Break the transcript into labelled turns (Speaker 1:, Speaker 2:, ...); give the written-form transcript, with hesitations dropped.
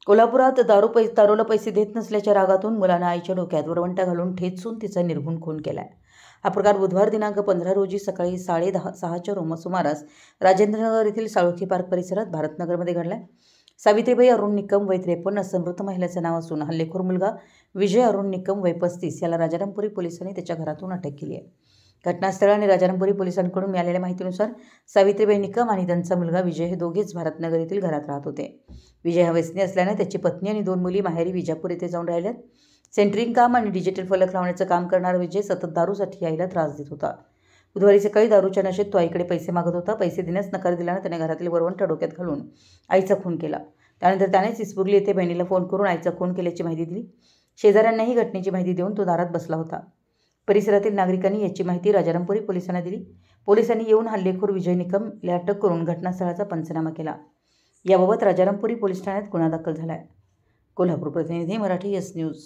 Speaker 1: कोल्हापुरात दारूला पैसे देत नसल्याच्या रागातून मुलानं आईच्या डोक्यात वरवंटा घालून ठेचून तिचा निर्घुण खून केलाय। हा प्रकार बुधवार दिनांक 15 रोजी सकाळी 6:30च्या सुमारास राजेंद्रनगर येथील साळुंखे पार्क परिसरात भारतनगरमध्ये घडलाय। सावित्रीबाई अरुण निकम वय 53 असं मृत महिलेचं नाव असून हल्लेखोर मुलगा विजय अरुण निकम वय 35 याला राजारामपुरी पोलिसांनी त्याच्या घरातून अटक केली आहे। घटनास्थळाने राजारामपुरी पोलिसांकडून मिळालेल्या माहितीनुसार सावित्रीबाई निकम आणि त्यांचा मुलगा विजय हे दोघेच भारतनगर येथील घरात राहत होते। विजय हा व्यसनी असल्याने त्याची पत्नी आणि 2 मुली माहेरी विजापूर येथे जाऊन राहिल्यात। सेंटरिंग काम आणि डिजिटल फलक लावण्याचं काम करणारा विजय सतत दारूसाठी आईला त्रास देत होता। बुधवारी सकाळी दारूच्या नशेत तो आईकडे पैसे मागत होता। पैसे देण्यास नकार दिल्याने त्याने घरातील वरवंटा डोक्यात घालून आईचा खून केला। त्यानंतर त्याने इस्पुर्ली येथे बहिणीला फोन करून आईचा खून केल्याची माहिती दिली। शेजाऱ्यांनाही घटनेची माहिती देऊन तो दारात बसला होता। परिसरातील नागरिकांनी याची माहिती राजारामपुरी पोलिसांना दिली। पोलिसांनी येऊन हल्लेखोर विजय निकम याला अटक करून घटनास्थळाचा पंचनामा केला। याबाबत राजारामपुरी पोलीस ठाण्यात गुन्हा दाखल झाला आहे। कोल्हापूर प्रतिनिधी मराठी एस न्यूज।